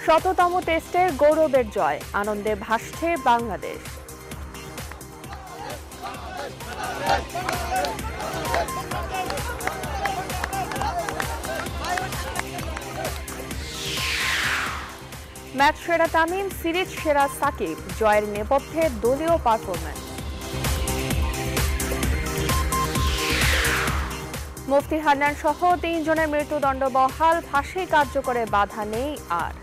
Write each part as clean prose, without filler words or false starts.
শততম টেস্টের গৌরবের জয়, আনন্দে ভাসছে বাংলাদেশ। ম্যাচ সেরা তামিম, সিরিজ সেরা সাকিব, জয়ের নেপথ্যে দলীয় পারফরম্যান্স। মুফতি হান্নান সহ ৩ জনের মৃত্যুদণ্ড বহাল, ফাঁসি কার্যকরে বাধা নেই আর।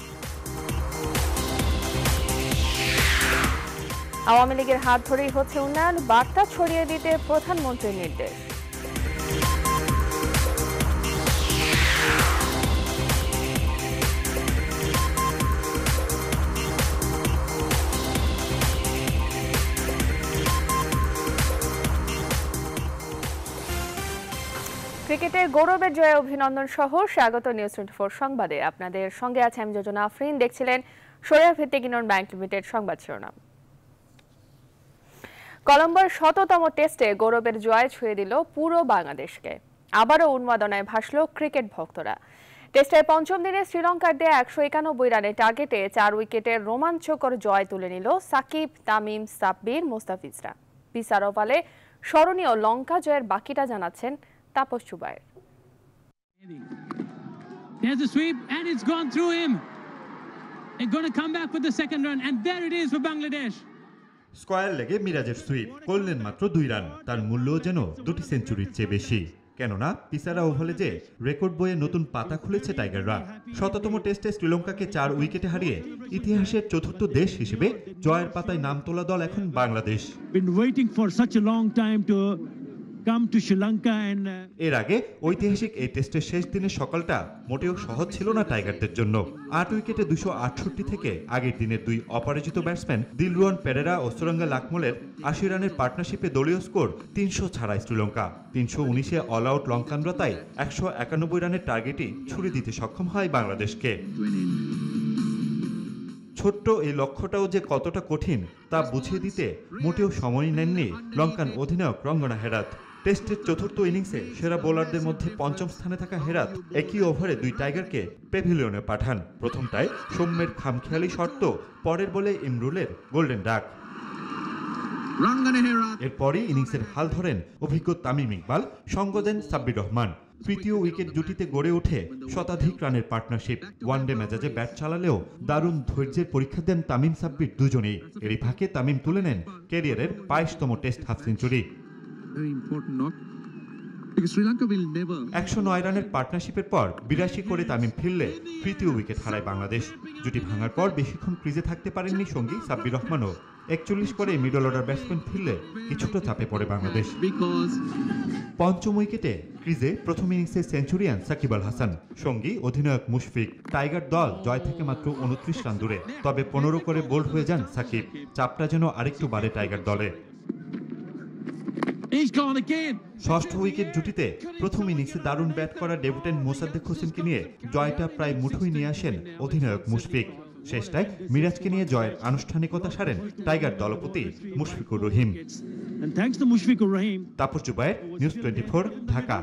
আওয়ামী লীগের হাত ধরেই হচ্ছে উন্নয়ন, বার্তা ছড়িয়ে দিতে প্রধানমন্ত্রীর নির্দেশ। ক্রিকেটের গৌরবের জয়ে অভিনন্দন সহ স্বাগত নিউজ 24 সংবাদে। আপনাদের সঙ্গে আছে আমি যোজনা আফরিন। দেখছিলেন শরিয়া ভিত্তিক ইউনিয়ন ব্যাংক লিমিটেড সংবাদ শিরোনাম। কলম্বোর শততম টেস্টে গৌরবের জয় ছুঁয়ে দিল পুরো বাংলাদেশকে। আবারও উন্মাদনায় ভাসল ক্রিকেট ভক্তরা। টেস্টের পঞ্চম দিনে শ্রীলঙ্কার দেয়া 191 রানের টার্গেটে 4 উইকেটের রোমাঞ্চকর জয় তুলে নিল সাকিব, তামিম, সাব্বির, মোস্তাফিজরা। পিসার ওভালে স্মরণীয় লঙ্কা জয়ের বাকিটা জানাচ্ছেন Tapas চুবায়ের। There's a sweep and it's gone through him. It's going to come back for the second run and there it is for Bangladesh. Square লেগে মিরাজের সুইপ করলেন মাত্র 2 রান, তার মূল্য যেন 2টি সেঞ্চুরির চেয়ে বেশি। কেননা পিসারা ওভালে যে রেকর্ড বইয়ে নতুন পাতা খুলেছে টাইগাররা। শততম টেস্টে শ্রীলঙ্কাকে 4 উইকেটে হারিয়ে ইতিহাসের চতুর্থ দেশ হিসেবে জয়ের পাতায় নাম তোলা দল এখন বাংলাদেশ। এর আগে ঐতিহাসিক এই টেস্টের শেষ দিনের সকালটা মোটেও সহজ ছিল না টাইগারদের জন্য। 8 উইকেটে 268 থেকে আগের দিনের 2 অপরাজিত ব্যাটসম্যান দিলরুয়ান পেরেরা ও সুরঙ্গা লাকমলের 80 রানের পার্টনারশিপে দলীয় স্কোর 300 ছাড়ায় শ্রীলঙ্কা। 319-এ অল আউট লঙ্কানরা তাই 191 রানের টার্গেটই ছুড়ে দিতে সক্ষম হয় বাংলাদেশকে। ছোট্ট এই লক্ষ্যটাও যে কতটা কঠিন তা বুঝিয়ে দিতে মোটেও সময় নেননি লঙ্কান অধিনায়ক রঙ্গনা হেরাত। টেস্টের চতুর্থ ইনিংসে সেরা বোলারদের মধ্যে ৫ম স্থানে থাকা হেরাত একই ওভারে 2 টাইগারকে প্যাভিলিয়নে পাঠান। প্রথমটায় সৌম্যের খামখেয়ালি শর্ত, পরের বলে ইমরুলের গোল্ডেন ডাক। এরপরই ইনিংসের হাল ধরেন অভিজ্ঞ তামিম ইকবাল, সঙ্গ দেন সাব্বির রহমান। তৃতীয় উইকেট জুটিতে গড়ে ওঠে শতাধিক রানের পার্টনারশিপ। ওয়ানডে মেজাজে ব্যাট চালালেও দারুণ ধৈর্যের পরীক্ষা দেন তামিম সাব্বির দুজনেই। এরই ফাঁকে তামিম তুলে নেন ক্যারিয়ারের 22তম টেস্ট হাফ সেঞ্চুরি। 109 রানের পার্টনারশিপের পর 82 করে তামিম ফিরলে তৃতীয় উইকেট হারায় বাংলাদেশ। জুটি ভাঙার পর বেশিক্ষণ ক্রিজে থাকতে পারেননি সঙ্গী সাব্বির রহমানও। 41 করে মিডল অর্ডার ব্যাটসম্যান ফিরলে কিছুটা চাপে পড়ে বাংলাদেশ। পঞ্চম উইকেটে ক্রিজে প্রথম ইনিংসে সেঞ্চুরিয়ান সাকিব আল হাসান, সঙ্গী অধিনায়ক মুশফিক। টাইগার দল জয় থেকে মাত্র 29 রান দূরে, তবে 15 করে বোল্ড হয়ে যান সাকিব। চাপটা যেন আরেকটু বাড়ে টাইগার দলে। ষষ্ঠ উইকেট জুটিতে প্রথম ইনিংসে দারুণ ব্যাট করা ডেবুটেন্ট মোসাদ্দেক হোসেনকে নিয়ে জয়টা প্রায় মুঠোয় নিয়ে আসেন অধিনায়ক মুশফিক। শেষটায় মিরাজকে নিয়ে জয়ের আনুষ্ঠানিকতা সারেন টাইগার দলপতি মুশফিকুর রহিম। তাপস চুবায়ের, নিউজ 24, ঢাকা।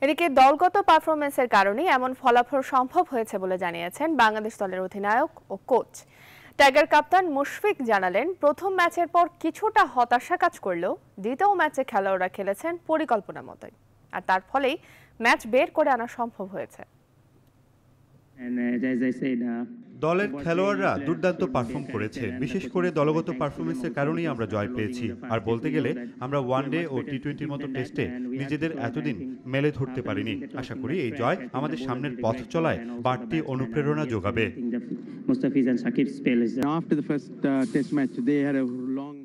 এদিকে দলগত পারফরমেন্সের কারণে এমন ফলাফল সম্ভব হয়েছে বলে জানিয়েছেন বাংলাদেশ দলের অধিনায়ক ও কোচ। টাইগার কাপ্তান মুশফিক জানালেন, প্রথম ম্যাচের পর কিছুটা হতাশা কাজ করলেও দ্বিতীয় ম্যাচে খেলোয়াড়রা খেলেছেন পরিকল্পনা মতোই, আর তার ফলেই ম্যাচ বের করে আনা সম্ভব হয়েছে। দলের খেলোয়াড়রা দুর্দান্ত পারফর্ম করেছে। বিশেষ করে দলগত পারফরমেন্সের কারণেই আমরা জয় পেয়েছি। আর বলতে গেলে আমরা ওয়ানডে ও টি20-র মতো টেস্টে নিজেদের এতদিন মেলে ধরতে পারিনি। আশা করি এই জয় আমাদের সামনের পথ চলায় বাড়তি অনুপ্রেরণা যোগাবে।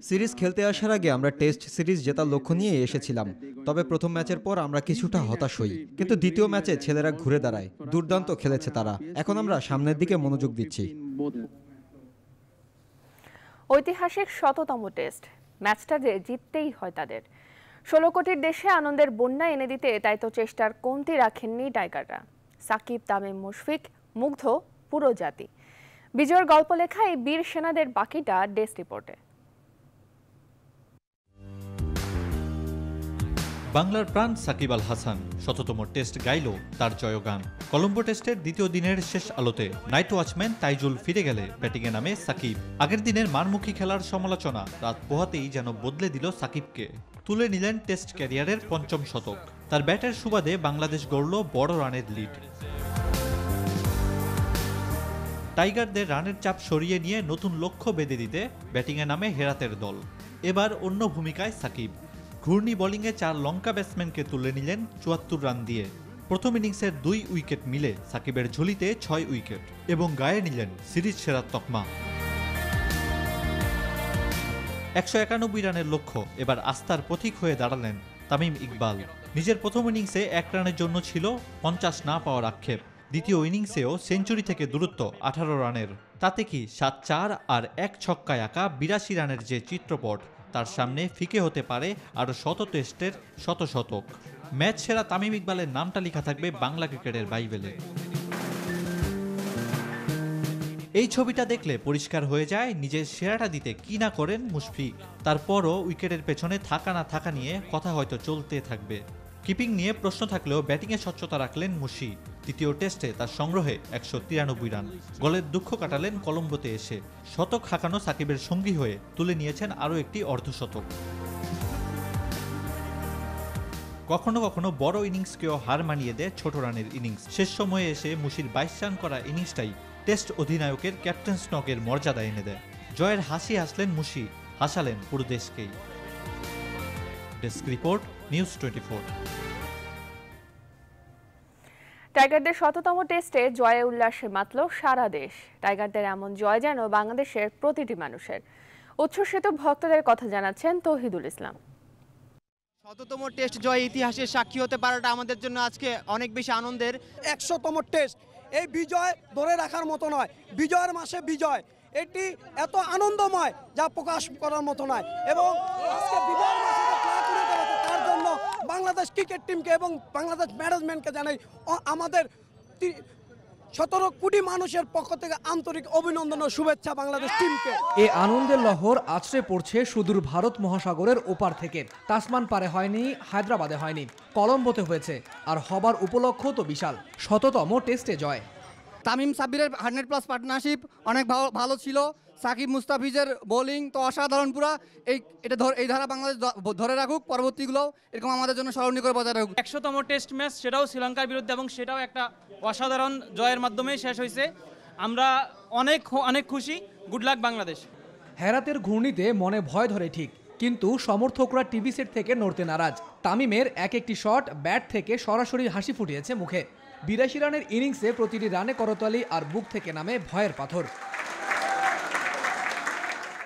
সিরিজ খেলতে আসার আগে আমরা টেস্ট সিরিজ জেতার লক্ষ্য নিয়ে এসেছিলাম, তবে প্রথম ম্যাচের পর আমরা কিছুটা হতাশ হই। কিন্তু দ্বিতীয় ম্যাচে ছেলেরা ঘুরে দাঁড়ায়, দুর্দান্ত খেলেছে তারা। এখন আমরা সামনের দিকে মনোযোগ দিচ্ছি। ঐতিহাসিক শততম টেস্ট ম্যাচটা যে জিততেই হয় তাদের। 16 কোটির দেশে আনন্দের বন্যা এনে দিতে তাই তো চেষ্টার কমতি রাখেননি টাইগাররা। সাকিব, তামিম, মুশফিক, মুগ্ধ পুরো জাতি। বিজয়ের গল্প লেখা এই বীর সেনাদের বাকিটা ডেস্ক রিপোর্টে। বাংলার প্রাণ সাকিব আল হাসান শততম টেস্ট গাইল তার জয়গান। কলম্বো টেস্টের দ্বিতীয় দিনের শেষ আলোতে নাইট ওয়াচম্যান তাইজুল ফিরে গেলে ব্যাটিংয়ে নামে সাকিব। আগের দিনের মারমুখী খেলার সমালোচনা রাত পোহাতেই যেন বদলে দিল সাকিবকে। তুলে নিলেন টেস্ট ক্যারিয়ারের পঞ্চম শতক। তার ব্যাটের সুবাদে বাংলাদেশ গড়ল বড় রানের লিড। টাইগারদের রানের চাপ সরিয়ে নিয়ে নতুন লক্ষ্য বেঁধে দিতে ব্যাটিংয়ে নামে হেরাতের দল। এবার অন্য ভূমিকায় সাকিব। ঘূর্ণি বোলিংয়ে 4 লঙ্কা ব্যাটসম্যানকে তুলে নিলেন 74 রান দিয়ে। প্রথম ইনিংসের 2 উইকেট মিলে সাকিবের ঝুলিতে 6 উইকেট এবং গায়ে নিলেন সিরিজ সেরার তকমা। 191 রানের লক্ষ্য এবার আস্থার প্রতীক হয়ে দাঁড়ালেন তামিম ইকবাল। নিজের প্রথম ইনিংসে 1 রানের জন্য ছিল 50 না পাওয়ার আক্ষেপ। দ্বিতীয় ইনিংসেও সেঞ্চুরি থেকে দূরত্ব 18 রানের। তাতে কি 7-4 আর 1 ছক্কায় আঁকা 82 রানের যে চিত্রপট, তার সামনে ফিকে হতে পারে আরও শত টেস্টের শত শতক। ম্যাচ সেরা তামিম ইকবালের নামটা লেখা থাকবে বাংলা ক্রিকেটের বাইবেলে। এই ছবিটা দেখলে পরিষ্কার হয়ে যায় নিজের সেরাটা দিতে কি না করেন মুশফিক। তারপরও উইকেটের পেছনে থাকা না থাকা নিয়ে কথা হয়তো চলতে থাকবে। কিপিং নিয়ে প্রশ্ন থাকলেও ব্যাটিংয়ে স্বচ্ছতা রাখলেন মুশি। তৃতীয় টেস্টে তার সংগ্রহে 193 রান। গোলের দুঃখ কাটালেন কলম্বোতে এসে। শতক হাঁকানো সাকিবের সঙ্গী হয়ে তুলে নিয়েছেন আরও একটি অর্ধশতক। কখনো কখনো বড় ইনিংসকেও হার মানিয়ে দেয় ছোট রানের ইনিংস। শেষ সময়ে এসে মুশির 22 রান করা ইনিংসটাই টেস্ট অধিনায়কের ক্যাপ্টেন স্নকের মর্যাদা এনে দেয়। জয়ের হাসি হাসলেন মুশি, হাসালেন পুরো দেশকেই। Desk report, news 24। টাইগারদের শততম টেস্টে জয়ে উল্লাসে মাতল সারা দেশ। টাইগারদের এমন জয় যেন বাংলাদেশের প্রতিটি মানুষের। উচ্ছ্বসিত ভক্তদের কথা জানাচ্ছেন তৌহিদুল ইসলাম। শততম টেস্ট জয় ইতিহাসের সাক্ষী হতে পারাটা আমাদের জন্য আজকে অনেক বেশি আনন্দের। 100তম টেস্ট, এই বিজয় ধরে রাখার মতো নয়। বিজয়ের মাসে বিজয়, এটি এত আনন্দময় যা প্রকাশ করার মতো নয়। এবং আজকে বিজয়ের মাসে তার জন্য বাংলাদেশ ক্রিকেট টিমকে এবং বাংলাদেশ ম্যানেজমেন্টকে জানাই আমাদের 17 কোটি মানুষের পক্ষ থেকে আন্তরিক অভিনন্দন ও শুভেচ্ছা বাংলাদেশ টিমকে। এই আনন্দের লহর আছড়ে পড়ছে সুদূর ভারত মহাসাগরের ওপার থেকে। তাসমান পারে হয়নি, হায়দ্রাবাদে হয়নি, কলম্বোতে হয়েছে। আর হবার উপলক্ষ তো বিশাল, শততম টেস্টে জয়। তামিম সাব্বিরের 100+ পার্টনারশিপ অনেক ভালো ছিল। সাকিব মুস্তাফিজের বোলিং তো অসাধারণ পুরা। এই ধারা বাংলাদেশ ধরে রাখুক, পরবর্তীগুলো এরকম আমাদের জন্য স্মরণীয় করে বজায় রাখুক। 100তম টেস্ট ম্যাচ, সেটাও শ্রীলঙ্কার বিরুদ্ধে, এবং সেটাও একটা অসাধারণ জয়ের মাধ্যমে শেষ হয়েছে। আমরা অনেক খুশি। Good luck Bangladesh. হেরাতের ঘূর্ণিতে মনে ভয় ধরে ঠিক, কিন্তু সমর্থকরা টিভি সেট থেকে নড়তে নারাজ। তামিমের একটি শট ব্যাট থেকে সরাসরি হাসি ফুটিয়েছে মুখে। 82 রানের ইনিংসে প্রতিটি রানে করতালি আর বুক থেকে নামে ভয়ের পাথর।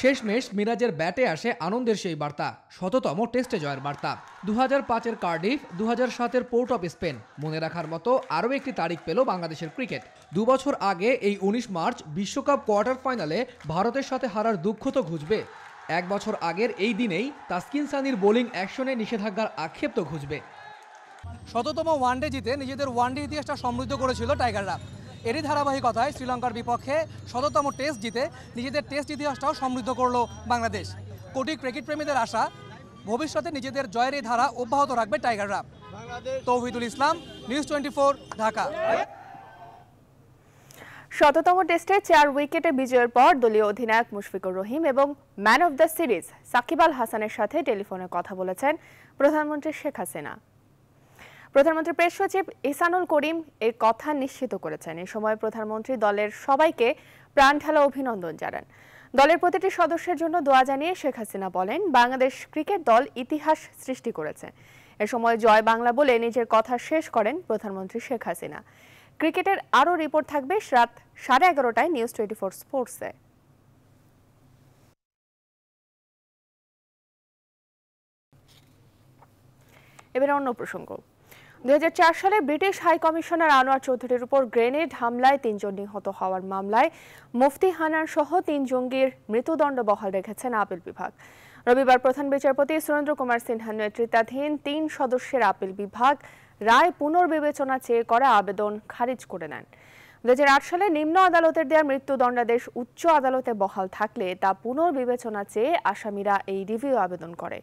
শেষমেশ মিরাজের ব্যাটে আসে আনন্দের সেই বার্তা, শততম টেস্টে জয়ের বার্তা। 2005-এর কার্ডিফ, 2007-এর পোর্ট অফ স্পেন, মনে রাখার মতো আরও একটি তারিখ পেল বাংলাদেশের ক্রিকেট। 2 বছর আগে এই 19 মার্চ বিশ্বকাপ কোয়ার্টার ফাইনালে ভারতের সাথে হারার দুঃখ তো ঘুচবে। 1 বছর আগের এই দিনেই তাসকিন সানির বোলিং অ্যাকশনে নিষেধাজ্ঞার আক্ষেপ তো ঘুচবে। শততম ওয়ানডে জিতে নিজেদের ওয়ানডে ইতিহাসটা সমৃদ্ধ করেছিল টাইগাররা। এরই ধারাবাহিকতায় শ্রীলঙ্কার বিপক্ষে শততম টেস্ট জিতে নিজেদের টেস্ট ইতিহাসটাও সমৃদ্ধ করলো বাংলাদেশ। কোটি ক্রিকেট প্রেমীদের আশা, ভবিষ্যতে নিজেদের জয়ের এই ধারা অব্যাহত রাখবে টাইগাররা। তৌহিদুল ইসলাম, নিউজ 24, ঢাকা। শততম টেস্টে 4 উইকেটে বিজয়ের পর দলীয় অধিনায়ক মুশফিকুর রহিম এবং man of the series Shakib Al হাসানের সাথে টেলিফোনে কথা বলেছেন প্রধানমন্ত্রী শেখ হাসিনা। প্রধানমন্ত্রী প্রেস সচিব ইহসানুল করিম এই কথা নিশ্চিত করেছেন। এ সময় প্রধানমন্ত্রী দলের সবাইকে প্রাণঢালা অভিনন্দন জানান। দলের প্রতিটি সদস্যের জন্য দোয়া জানিয়ে শেখ হাসিনা বলেন, বাংলাদেশ ক্রিকেট দল ইতিহাস সৃষ্টি করেছে। এ সময় জয় বাংলা বলে নিজের কথা শেষ করেন প্রধানমন্ত্রী শেখ হাসিনা। ক্রিকেটের আরও রিপোর্ট থাকবে রাত 11:30টায় নিউজ 24 স্পোর্টসে। এবার অন্য প্রসঙ্গ। 2004 সালে ব্রিটিশ হাই কমিশনার আনোয়ার চৌধুরীর উপর গ্রেনেড হামলায় 3 জন নিহত হওয়ার মামলায় মুফতি হানান সহ 3 জঙ্গির মৃত্যুদণ্ড বহাল রেখেছেন আপিল বিভাগ। রবিবার প্রধান বিচারপতি সুরেন্দ্র কুমার সিনহার নেতৃত্বাধীন 3 সদস্যের আপিল বিভাগ রায় পুনর্বিবেচনা চেয়ে করা আবেদন খারিজ করে নেন। 2008 সালে নিম্ন আদালতের দেওয়া মৃত্যুদণ্ডাদেশ উচ্চ আদালতে বহাল থাকলে তা পুনর্বিবেচনা চেয়ে আসামিরা এই রিভিউ আবেদন করে।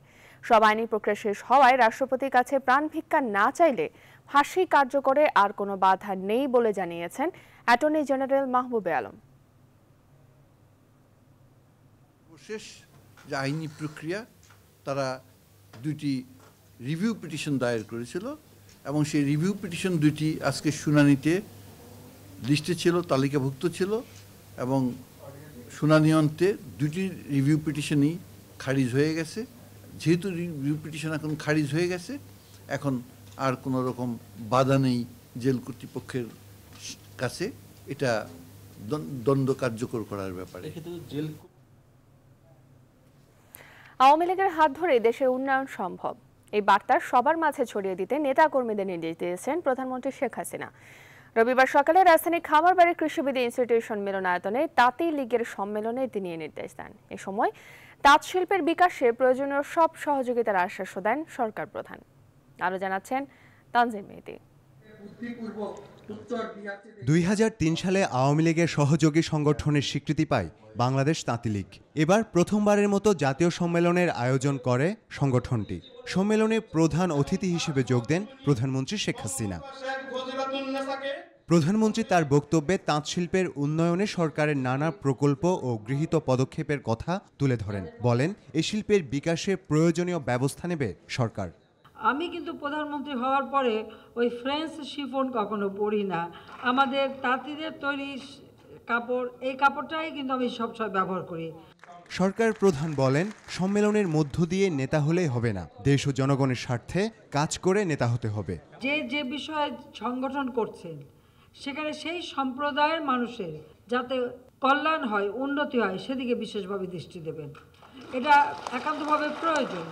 সব আইনি প্রক্রিয়া শেষ হওয়ায় রাষ্ট্রপতির কাছে প্রাণ ভিক্ষা না চাইলে ফাঁসি কার্যকরে আর কোনো বাধা নেই বলে জানিয়েছেন অ্যাটর্নি জেনারেল মাহবুবে আলম। শেষ যে আইনি প্রক্রিয়া, তারা দুটি রিভিউ পিটিশন দায়ের করেছিল এবং সেই রিভিউ পিটিশন দুটি আজকে শুনানিতে লিস্টে ছিল, তালিকাভুক্ত ছিল এবং শুনানি অন্তে দুটি রিভিউ পিটিশনই খারিজ হয়ে গেছে। যেহেতু রিভিউ পিটিশন এখন খারিজ হয়ে গেছে, এখন আর কোনো রকম বাধা নেই জেল কর্তৃপক্ষের কাছে এটা দণ্ড কার্যকর করার ব্যাপারে। আওয়ামী লীগের হাত ধরে দেশের উন্নয়ন সম্ভব, এই বার্তা সবার মাঝে ছড়িয়ে দিতে নেতাকর্মীদের নির্দেশ দিয়েছেন প্রধানমন্ত্রী শেখ হাসিনা। রবিবার সকালে রাজধানীর খামারবাড়ি কৃষিবিদ ইনস্টিটিউশন মিলনায়তনে তাঁতি লীগের সম্মেলনে তিনি এই নির্দেশ দেন। এ সময় তাঁত শিল্পের বিকাশে প্রয়োজনীয় সব সহযোগিতার আশ্বাস দেন সরকার প্রধান। আরও জানাচ্ছেন তানজিম মেহেদী। 2003 সালে আওয়ামী লীগের সহযোগী সংগঠনের স্বীকৃতি পায় বাংলাদেশ তাঁতি লীগ। এবার প্রথমবারের মতো জাতীয় সম্মেলনের আয়োজন করে সংগঠনটি। সম্মেলনে প্রধান অতিথি হিসেবে যোগ দেন প্রধানমন্ত্রী শেখ হাসিনা। প্রধানমন্ত্রী তার বক্তব্যে তাঁত শিল্পের উন্নয়নে সরকারের নানা প্রকল্প ও গৃহীত পদক্ষেপের কথা তুলে ধরেন। বলেন, এই শিল্পের বিকাশে প্রয়োজনীয় ব্যবস্থা নেবে সরকার। আমি কিন্তু প্রধানমন্ত্রী হওয়ার পরে ওই ফ্রেঞ্চ শিফন কখনো পরি না। আমাদের তাঁতিদের তৈরি কাপড়, এই কাপড়টাই কিন্তু আমি সবসময় ব্যবহার করি। সরকার প্রধান বলেন, সম্মেলনের মধ্য দিয়ে নেতা হলেই হবে না, দেশ ও জনগণের স্বার্থে কাজ করে নেতা হতে হবে। যে বিষয়ে সংগঠন করছেন সেখানে সেই সম্প্রদায়ের মানুষের যাতে কল্যাণ হয়, উন্নতি হয়, সেদিকে বিশেষভাবে দৃষ্টি দেবেন। এটা একান্তভাবে প্রয়োজন,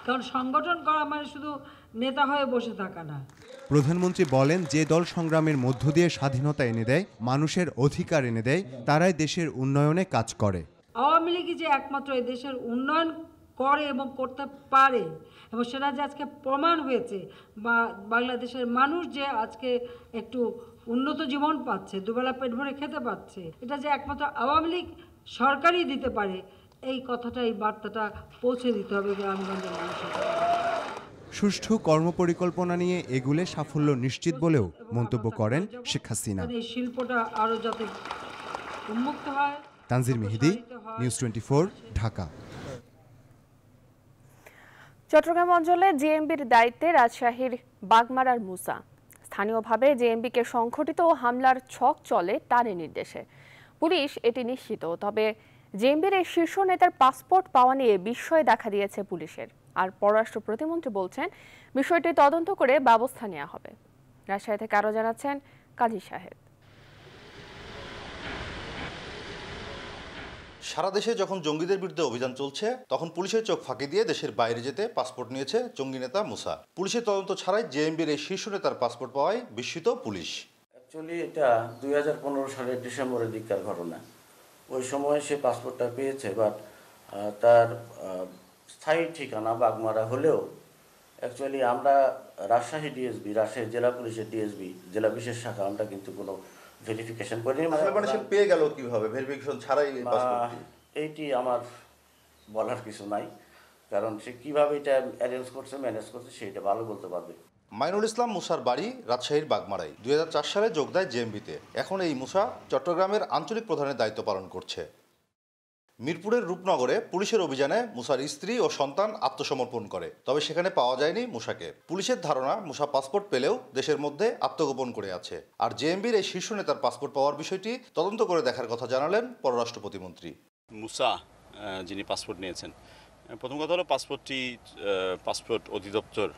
কারণ সংগঠন করা মানে শুধু নেতা হয়ে বসে থাকা না। প্রধানমন্ত্রী বলেন, যে দল সংগ্রামের মধ্য দিয়ে স্বাধীনতা এনে দেয়, মানুষের অধিকার এনে দেয়, তারাই দেশের উন্নয়নে কাজ করে। আওয়ামী লীগই যে একমাত্র এই দেশের উন্নয়ন করে এবং করতে পারে, এবং সেটা যে আজকে প্রমাণ হয়েছে, বা বাংলাদেশের মানুষ যে আজকে একটু উন্নত জীবন পাচ্ছে, দুবেলা পেট ভরে খেতে পাচ্ছে, এটা যে একমাত্র আওয়ামী লীগ সরকারই দিতে পারে, এই কথাটা, এই বার্তাটা পৌঁছে দিতে হবে গ্রামগঞ্জের মানুষের। সুষ্ঠু কর্মপরিকল্পনা নিয়ে এগুলে সাফল্য নিশ্চিত বলেও মন্তব্য করেন শেখ হাসিনা। এই শিল্পটা আরো যাতে উন্মুক্ত হয়। তানজির মেহেদী, নিউজ 24, ঢাকা। চট্টগ্রাম অঞ্চলে জেএমবির দায়িত্বে রাজশাহীর বাগমারার মুসা। স্থানীয়ভাবে জেএমবিকে সংঘটিত হামলার ছক চলে তারই নির্দেশে। পুলিশ এটি নিশ্চিত, তবে জেএমবির এই শীর্ষ নেতার পাসপোর্ট পাওয়া নিয়ে বিস্ময় দেখা দিয়েছে পুলিশের। আর পররাষ্ট্র প্রতিমন্ত্রী বলছেন, বিষয়টি তদন্ত করে ব্যবস্থা নেওয়া হবে। রাজশাহী থেকে আরও জানাচ্ছেন কাজী সাহেব। সারা দেশে যখন জঙ্গিদের বিরুদ্ধে অভিযান চলছে, তখন পুলিশের চোখ ফাঁকি দিয়ে দেশের বাইরে যেতে পাসপোর্ট নিয়েছে জঙ্গি নেতা মুসা। পুলিশের তদন্ত ছাড়াই জেএমবির এই শীর্ষ নেতার পাসপোর্ট পাওয়ায় বিস্মিত পুলিশ। অ্যাকচুয়ালি এটা 2015 সালের ডিসেম্বরের দিককার ঘটনা। ওই সময় সে পাসপোর্টটা পেয়েছে, বাট তার স্থায়ী ঠিকানা বাগমারা হলেও অ্যাকচুয়ালি আমরা রাজশাহী ডিএসবি, রাজশাহী জেলা পুলিশের ডিএসবি, জেলা বিশেষ শাখা, আমরা কিন্তু কোনো ভেরিফিকেশন করিনি। মানে সে পেয়ে গেল কিভাবে, ভেরিফিকেশন ছাড়াই? এইটি আমার বলার কিছু নাই, কারণ সে কিভাবে এটা অ্যারেঞ্জ করছে, ম্যানেজ করছে, সেটা ভালো বলতে পারবে। মাইনুল ইসলাম মুসার বাড়ি রাজশাহীর বাগমারায়। 2004 সালে যোগ দেয় জেএমবিতে। এখন এই মুসা চট্টগ্রামের আঞ্চলিক প্রধানের দায়িত্ব পালন করছে। মিরপুরের রূপনগরে পুলিশের অভিযানে মুসার স্ত্রী ও সন্তান আত্মসমর্পণ করে, তবে সেখানে পাওয়া যায়নি মুসাকে। পুলিশের ধারণা, মুসা পাসপোর্ট পেলেও দেশের মধ্যে আত্মগোপন করে আছে। আর জেএমবির এই শীর্ষ নেতার পাসপোর্ট পাওয়ার বিষয়টি তদন্ত করে দেখার কথা জানালেন পররাষ্ট্র প্রতিমন্ত্রী। মুসা যিনি পাসপোর্ট নিয়েছেন, প্রথম কথা হলো পাসপোর্ট অধিদপ্তর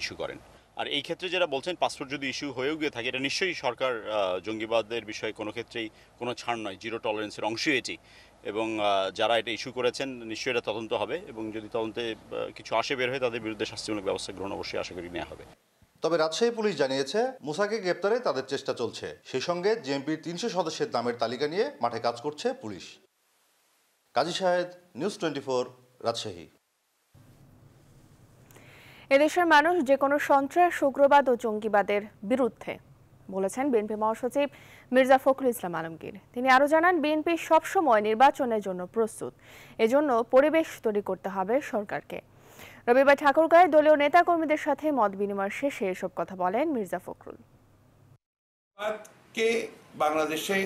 ইস্যু করেন। আর এই ক্ষেত্রে যারা বলছেন পাসপোর্ট যদি ইস্যু হয়েও গিয়ে থাকে, এটা নিশ্চয়ই সরকার জঙ্গিবাদের বিষয়ে কোনো ক্ষেত্রেই কোনো ছাড় নয়, জিরো টলারেন্সের অংশই এটি। এবং যারা এটা ইস্যু করেছেন নিশ্চয়ই এটা তদন্ত হবে, এবং যদি তদন্তে কিছু আসে বের হয়, তাদের বিরুদ্ধে শাস্তিমূলক ব্যবস্থা গ্রহণ অবশ্যই আশা করি নেওয়া হবে। তবে রাজশাহী পুলিশ জানিয়েছে, মুসাকে গ্রেপ্তারে তাদের চেষ্টা চলছে। সেই সঙ্গে জেএমপির 300 সদস্যের নামের তালিকা নিয়ে মাঠে কাজ করছে পুলিশ। কাজী সাহেদ, নিউজ 24, রাজশাহী। এদেশের মানুষ যে কোনো সন্ত্রাস, উগ্রবাদ ও জঙ্গিবাদের বিরুদ্ধে। বলেছেন বিএনপি মহাসচিব মির্জা ফখরুল ইসলাম আলমগীর। তিনি আরও জানান, বিএনপি সবসময় নির্বাচনের জন্য প্রস্তুত, এজন্য পরিবেশ তৈরি করতে হবে সরকারকে। রবিবার ঠাকুরগাঁয়ে দলীয় নেতাকর্মীদের সাথে মত বিনিময় শেষে এসব কথা বলেন মির্জা ফখরুল। বাংলাদেশে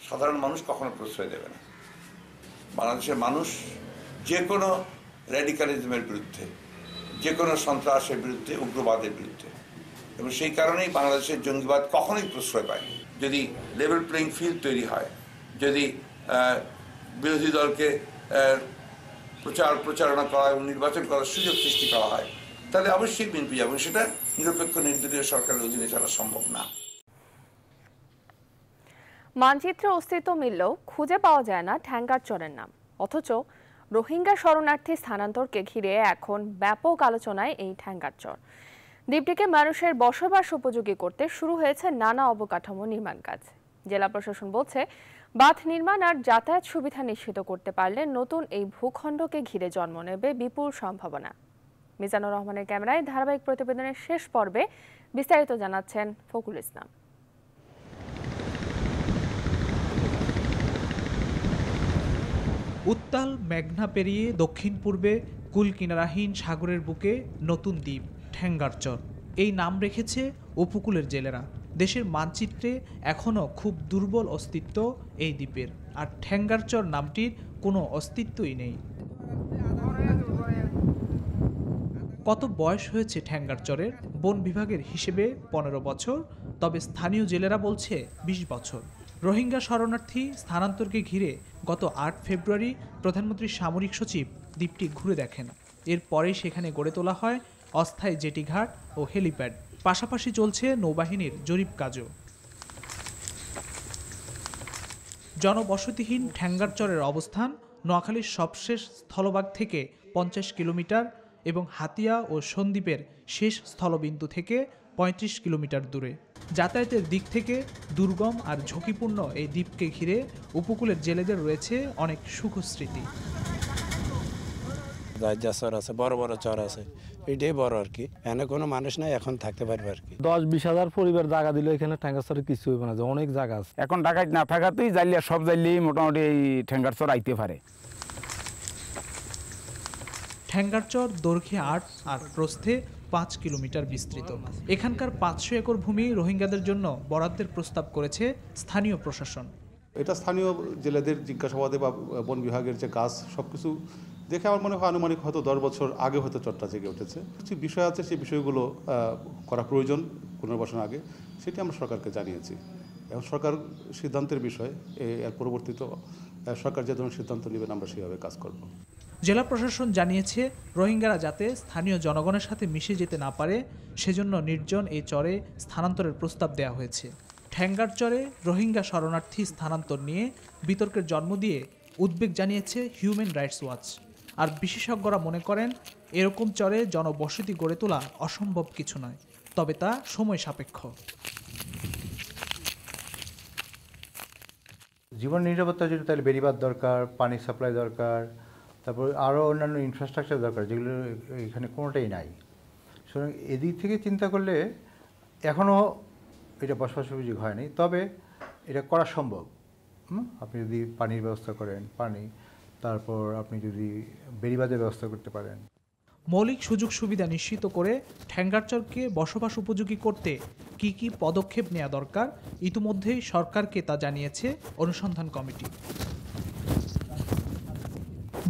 সাধারণ মানুষ কখনো প্রশ্রয় দেবে না। বাংলাদেশের মানুষ যে কোনো র্যাডিক্যালিজমের বিরুদ্ধে, যে কোনো সন্ত্রাসের বিরুদ্ধে, উগ্রবাদের বিরুদ্ধে, এবং সেই কারণেই বাংলাদেশের জঙ্গিবাদ কখনোই প্রশ্রয় পায়নি। যদি লেভেল প্লেইং ফিল্ড তৈরি হয়, যদি বিরোধী দলকে প্রচারণা করা এবং নির্বাচন করার সুযোগ সৃষ্টি করা হয়, তাহলে অবশ্যই বিএনপি যাবে। সেটা নিরপেক্ষ নির্দলীয় সরকারের অধীনে ছাড়া সম্ভব না। মানচিত্রে অস্তিত্ব মিললেও খুঁজে পাওয়া যায় না ঠ্যাঙ্গারচরের নাম, অথচ রোহিঙ্গা শরণার্থী স্থানান্তরকে ঘিরে এখন ব্যাপক আলোচনায় এই ঠ্যাঙ্গারচর। দ্বীপটিকে মানুষের বসবাস উপযোগী করতে শুরু হয়েছে নানা অবকাঠামো নির্মাণ কাজ। জেলা প্রশাসন বলছে, বাঁধ নির্মাণ আর যাতায়াত সুবিধা নিশ্চিত করতে পারলে নতুন এই ভূখণ্ডকে ঘিরে জন্ম নেবে বিপুল সম্ভাবনা। মিজানুর রহমানের ক্যামেরায় ধারাবাহিক প্রতিবেদনের শেষ পর্বে বিস্তারিত জানাচ্ছেন ফখরুল ইসলাম। উত্তাল মেঘনা পেরিয়ে দক্ষিণ পূর্বে কুল কিনারাহীন সাগরের বুকে নতুন দ্বীপ ঠ্যাঙ্গারচর। এই নাম রেখেছে উপকূলের জেলেরা। দেশের মানচিত্রে এখনও খুব দুর্বল অস্তিত্ব এই দ্বীপের, আর ঠ্যাঙ্গারচর নামটির কোনো অস্তিত্বই নেই। কত বয়স হয়েছে ঠ্যাঙ্গারচরের? বন বিভাগের হিসেবে 15 বছর, তবে স্থানীয় জেলেরা বলছে 20 বছর। রোহিঙ্গা শরণার্থী স্থানান্তরকে ঘিরে গত 8 ফেব্রুয়ারি প্রধানমন্ত্রী সামরিক সচিব দ্বীপটি ঘুরে দেখেন। এরপরেই সেখানে গড়ে তোলা হয় অস্থায়ী জেটিঘাট ও হেলিপ্যাড। পাশাপাশি চলছে নৌবাহিনীর জরিপ কাজও। জনবসতিহীন ঠ্যাঙ্গারচরের অবস্থান নোয়াখালীর সবশেষ স্থলভাগ থেকে 50 কিলোমিটার এবং হাতিয়া ও সন্দ্বীপের শেষ স্থলবিন্দু থেকে 35 কিলোমিটার দূরে। যাতায়াতের দিক থেকে দুর্গম আর ঝুঁকিপূর্ণ এই দ্বীপকে ঘিরে উপকূলের জেলেদের রয়েছে অনেক সুখস্মৃতি। চর আছে, বড় বড় চর আছে, এটাই বড় আর কি। এখানে কোনো মানুষ নাই, এখন থাকতে পারবে আর কি। 10-20 হাজার পরিবার জায়গা দিলে এখানে ঠ্যাঙ্গারচরে কিছু হইব না, অনেক জায়গা আছে। এখন ঢাকায় না থাকাতেই জাইলিয়া সব জাইলেই মোটামুটি এই ঠ্যাঙ্গারচর আইতে পারে। ঠ্যাঙ্গারচর দৈর্ঘ্যে 8 আর প্রস্থে 5 কিলোমিটার বিস্তৃত। এখানকার 500 একর ভূমি রোহিঙ্গাদের জন্য বরাদ্দের প্রস্তাব করেছে স্থানীয় প্রশাসন। এটা স্থানীয় জেলেদের জিজ্ঞাসাবাদে বা বন বিভাগের যে কাজ, সবকিছু দেখে আমার মনে হয় আনুমানিক হয়তো 10 বছর আগে হয়তো চরটা জেগে উঠেছে। কিছু বিষয় আছে, সেই বিষয়গুলো করা প্রয়োজন পুনর্বাসন আগে, সেটি আমরা সরকারকে জানিয়েছি। এখন সরকার সিদ্ধান্তের বিষয়, এর পরবর্তীতে সরকার যে ধরনের সিদ্ধান্ত নেবেন আমরা সেভাবে কাজ করব। জেলা প্রশাসন জানিয়েছে, রোহিঙ্গারা যাতে স্থানীয় জনগণের সাথে মিশে যেতে না পারে সেজন্য নির্জন এই চরে স্থানান্তরের প্রস্তাব দেওয়া হয়েছে। ঠ্যাঙ্গারচরে রোহিঙ্গা শরণার্থী স্থানান্তর নিয়ে বিতর্কের জন্ম দিয়ে উদ্বেগ জানিয়েছে হিউম্যান রাইটস ওয়াচ। আর বিশেষজ্ঞরা মনে করেন, এরকম চরে জনবসতি গড়ে তোলা অসম্ভব কিছু নয়, তবে তা সময় সাপেক্ষ। জীবন নিরাপত্তার জন্য তাহলে বেড়িবাঁধ দরকার, পানি সাপ্লাই দরকার, তারপর আরও অন্যান্য ইনফ্রাস্ট্রাকচার দরকার, যেগুলো এখানে কোনোটাই নাই। সুতরাং এদিক থেকে চিন্তা করলে এখনও এটা বসবাস সুযোগ হয়নি, তবে এটা করা সম্ভব। আপনি যদি পানির ব্যবস্থা করেন, পানি, তারপর আপনি যদি বেড়িবাঁধের ব্যবস্থা করতে পারেন। মৌলিক সুযোগ সুবিধা নিশ্চিত করে ঠ্যাঙ্গারচরকে বসবাস উপযোগী করতে কি কি পদক্ষেপ নেওয়া দরকার ইতিমধ্যেই সরকারকে তা জানিয়েছে অনুসন্ধান কমিটি।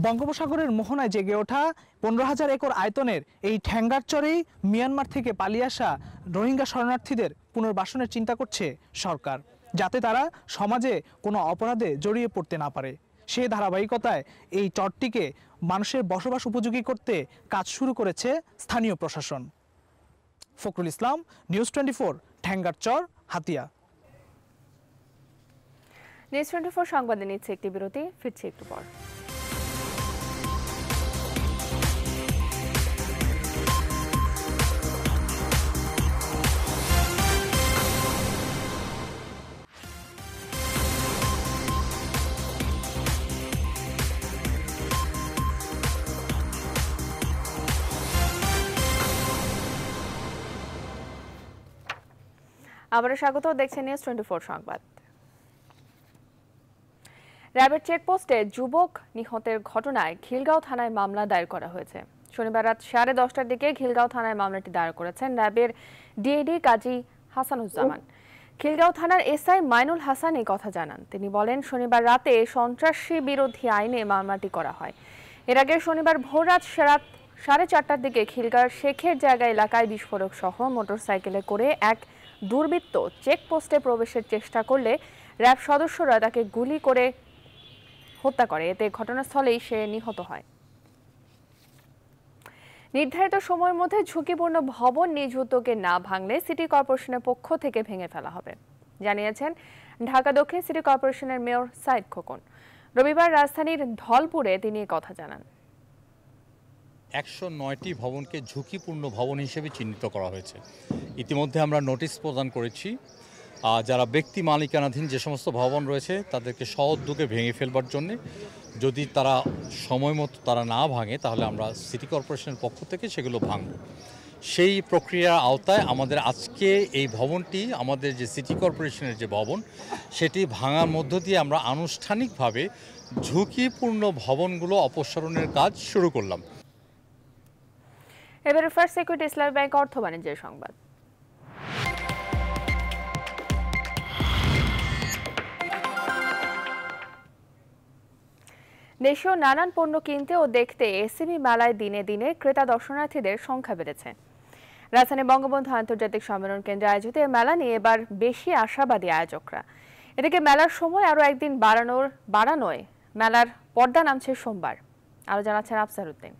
বঙ্গোপসাগরের মোহনায় জেগে ওঠা 15,000 একর আয়তনের এই ঠ্যাঙ্গারচরেই মিয়ানমার থেকে পালিয়ে আসা রোহিঙ্গা শরণার্থীদের পুনর্বাসনের চিন্তা করছে সরকার, যাতে তারা সমাজে কোনো অপরাধে জড়িয়ে পড়তে না পারে। সেই ধারাবাহিকতায় এই চরটিকে মানুষের বসবাস উপযোগী করতে কাজ শুরু করেছে স্থানীয় প্রশাসন। ফখরুল ইসলাম, নিউজ 24, ঠ্যাঙ্গারচর, হাতিয়া। নিউজ 24 সংবাদে নিচ্ছে একটি বিরতি, ফিরছি একটু পর। আবারও স্বাগত, দেখছেন নিউজ 24 সংবাদ। র্যাবের চেকপোস্টে যুবক নিহতের ঘটনায় খিলগাঁও থানায় মামলা দায়ের করা হয়েছে। শনিবার রাত 10:30টার দিকে খিলগাঁও থানায় মামলাটি দায়ের করেছেন র্যাবের ডিএডি কাজী হাসানুজ্জামান। খিলগাঁও থানার এসআই মাইনুল হাসান এই কথা জানান। তিনি বলেন, শনিবার রাতে সন্ত্রাসী বিরোধী আইনে মামলাটি করা হয়। এর আগে শনিবার ভোররাত 4:30টার দিকে খিলগাঁওর শেখের জায়গা এলাকায় বিস্ফোরক সহ মোটরসাইকেলে করে এক দুর্বৃত্ত চেকপোস্টে প্রবেশের চেষ্টা করলে র্যাব সদস্যরা তাকে গুলি করে হত্যা করে। এতে ঘটনাস্থলেই সে নিহত হয়। নির্ধারিত সময়ের মধ্যে ঝুঁকিপূর্ণ ভবন নিজ উদ্যোগে না ভাঙলে সিটি কর্পোরেশনের পক্ষ থেকে ভেঙে ফেলা হবে, জানিয়েছেন ঢাকা দক্ষিণ সিটি কর্পোরেশনের মেয়র সাইদ খোকন। রবিবার রাজধানীর ধলপুরে তিনি কথা জানান। 109টি ভবনকে ঝুঁকিপূর্ণ ভবন হিসেবে চিহ্নিত করা হয়েছে। ইতিমধ্যে আমরা নোটিশ প্রদান করেছি। যারা ব্যক্তি মালিকানাধীন যে সমস্ত ভবন রয়েছে তাদেরকে সউদ্যোগে ভেঙে ফেলবার জন্যে, যদি তারা সময় মতো তারা না ভাঙে তাহলে আমরা সিটি কর্পোরেশনের পক্ষ থেকে সেগুলো ভাঙব। সেই প্রক্রিয়ার আওতায় আমাদের আজকে এই ভবনটি, আমাদের যে সিটি কর্পোরেশনের যে ভবন, সেটি ভাঙার মধ্য দিয়ে আমরা আনুষ্ঠানিকভাবে ঝুঁকিপূর্ণ ভবনগুলো অপসারণের কাজ শুরু করলাম। এবারে ফার্স্ট সিকিউরিটি ইসলামী ব্যাংক অর্থ বাণিজ্যের সংবাদ। দেশীয় নানান পণ্য কিনতে ও দেখতে এসএমই মেলায় দিনে দিনে ক্রেতা দর্শনার্থীদের সংখ্যা বেড়েছে। রাজধানী বঙ্গবন্ধু আন্তর্জাতিক সম্মেলন কেন্দ্রে আয়োজিত এই মেলা নিয়ে এবার বেশি আশাবাদী আয়োজকরা। এদিকে মেলার সময় আরও একদিন বাড়ানোয় মেলার পর্দা নামছে সোমবার। আরও জানাচ্ছেন আফসার উদ্দিন।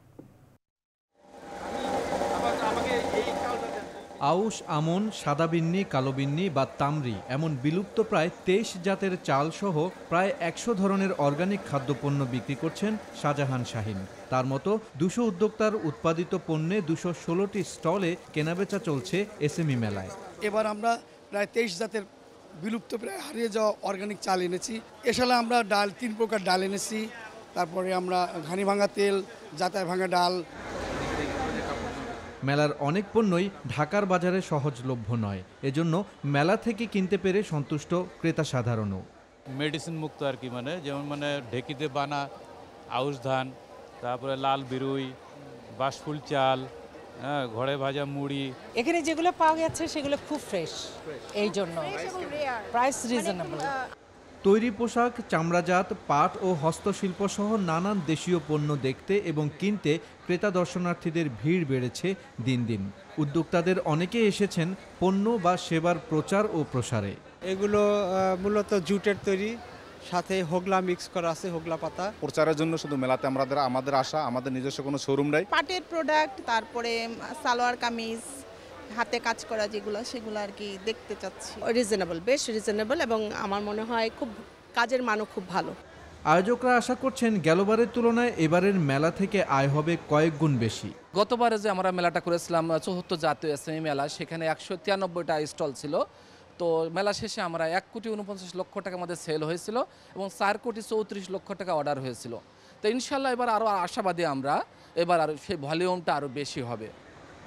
আউশ, আমন, সাদাবিন্নি, কালোবিন্নি বা তামরি এমন বিলুপ্ত প্রায় 23 জাতের চাল সহ প্রায় 100 ধরনের অর্গানিক খাদ্যপণ্য বিক্রি করছেন শাহজাহান শাহীন। তার মতো 200 উদ্যোক্তার উৎপাদিত পণ্যে 216টি স্টলে কেনাবেচা চলছে এসএমই মেলায়। এবার আমরা প্রায় 23 জাতের বিলুপ্ত প্রায় হারিয়ে যাওয়া অর্গানিক চাল এনেছি। এ সালে আমরা ডাল 3 প্রকার ডাল এনেছি। তারপরে আমরা ঘানি ভাঙা তেল, জাতায় ভাঙা ডাল। মেলার অনেক পণ্যই ঢাকার বাজারে সহজলভ্য নয়, এজন্য মেলা থেকে কিনতে পেরে সন্তুষ্ট ক্রেতা সাধারণও। মেডিসিন মুক্ত আর কি, যেমন ঢেকিতে বানা আউশ ধান, তারপরে লাল বিরুই, বাঁশফুল চাল, ঘরে ভাজা মুড়ি। এখানে যেগুলো পাওয়া যাচ্ছে সেগুলো খুব ফ্রেশ, এই জন্য প্রাইস রিজনেবল। তৈরি পোশাক, চামড়াজাত, পাট ও হস্তশিল্প সহ নানান দেশীয় পণ্য দেখতে এবং কিনতে ক্রেতা দর্শনার্থীদের ভিড় বেড়েছে দিন দিন। উদ্যোক্তাদের অনেকে এসেছেন পণ্য বা সেবার প্রচার ও প্রসারে। এগুলো মূলত জুটের তৈরি, সাথে হোগলা মিক্স করা আছে, হোগলা পাতা। প্রচারের জন্য শুধু মেলাতে আমাদের আশা, আমাদের নিজস্ব কোনো শোরুম নাই। পাটের প্রোডাক্ট, তারপরে সালোয়ার কামিজ, হাতে কাজ করা যেগুলো, সেগুলো আর কি দেখতে চাচ্ছি। রিজনেবল, বেশ রিজনেবল, এবং আমার মনে হয় খুব কাজের মানও খুব ভালো। আয়োজকরা আশা করছেন গেলবারের তুলনায় এবারের মেলা থেকে আয় হবে কয়েক গুণ বেশি। গতবারে যে আমরা মেলাটা করেছিলাম 74 জাতীয় এসএমই মেলা, সেখানে 193টা স্টল ছিল। তো মেলা শেষে আমরা 1,49,00,000 টাকা আমাদের সেল হয়েছিল এবং 4,34,00,000 টাকা অর্ডার হয়েছিল। তো ইনশাল্লাহ এবার আরও আশাবাদী আমরা, এবার আরও সেই ভলিউমটা আরও বেশি হবে।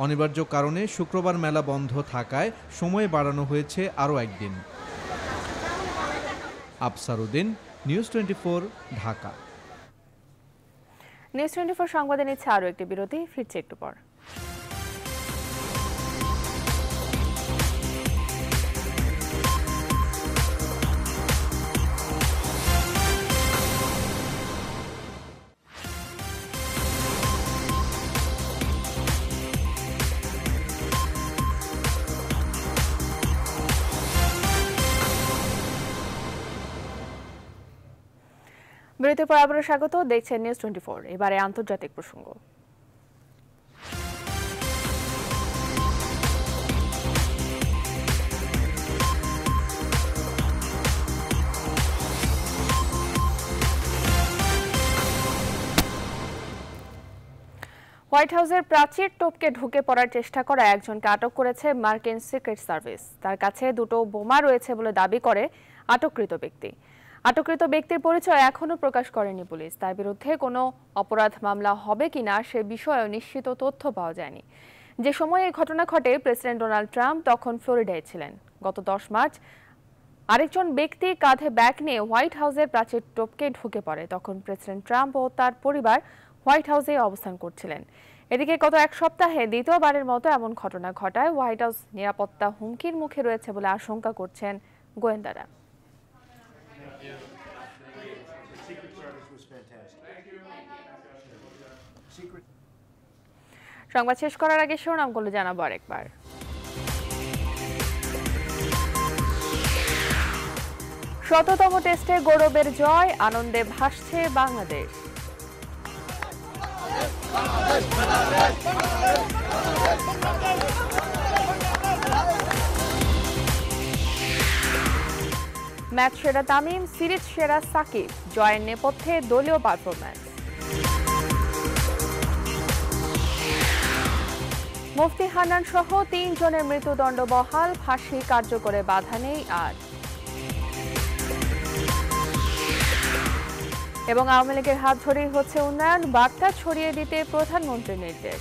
অনিবার্য কারণে শুক্রবার মেলা বন্ধ থাকায় সময় বাড়ানো হয়েছে আরও একদিন। আফসার উদ্দিন, নিউজ 24, ঢাকা। নিউজ 24 সংবাদে নিচ্ছে আরও একটি বিরতি, ফিরছে একটু পর। বিরতির পর আবারও স্বাগত, দেখছেন নিউজ 24। এবারে আন্তর্জাতিক প্রসঙ্গ। হোয়াইট হাউসের প্রাচীর টপকে ঢুকে পড়ার চেষ্টা করা একজনকে আটক করেছে মার্কিন সিক্রেট সার্ভিস। তার কাছে 2টো বোমা রয়েছে বলে দাবি করে আটককৃত ব্যক্তি। আটককৃত ব্যক্তির পরিচয় এখনও প্রকাশ করেনি পুলিশ। তার বিরুদ্ধে কোনো অপরাধ মামলা হবে কিনা সে বিষয়েও নিশ্চিত তথ্য পাওয়া যায়নি। যে সময় এই ঘটনা ঘটে প্রেসিডেন্ট ডোনাল্ড ট্রাম্প তখন ফ্লোরিডায় ছিলেন। গত 10 মার্চ আরেকজন ব্যক্তি কাঁধে ব্যাগ নিয়ে হোয়াইট হাউসের প্রাচীর টপকে ঢুকে পড়ে। তখন প্রেসিডেন্ট ট্রাম্প ও তার পরিবার হোয়াইট হাউসে অবস্থান করছিলেন। এদিকে গত এক সপ্তাহে দ্বিতীয়বারের মতো এমন ঘটনা ঘটায় হোয়াইট হাউস নিরাপত্তা হুমকির মুখে রয়েছে বলে আশঙ্কা করছেন গোয়েন্দারা। সংবাদ শেষ করার আগে শিরোনামগুলো জানাবো আরেকবার। শততম টেস্টে গৌরবের জয়, আনন্দে ভাসছে বাংলাদেশ। ম্যাচ সেরা তামিম, সিরিজ সেরা সাকিব, জয়ের নেপথ্যে দলীয় পারফরম্যান্স। মুফতি হান্নান সহ 3 জনের মৃত্যুদণ্ড বহাল, ফাঁসি কার্যকরে বাধা নেই আজ। এবং আওয়ামী লীগের হাত ধরেই হচ্ছে উন্নয়ন, বার্তা ছড়িয়ে দিতে প্রধানমন্ত্রীর নির্দেশ।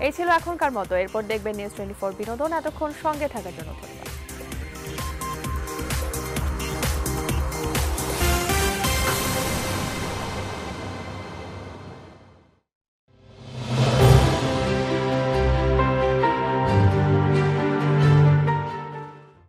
এই ছিল এখনকার মতো। এরপর দেখবেন নিউজ 24 বিনোদন। এতক্ষণ সঙ্গে থাকার জন্য ধন্যবাদ।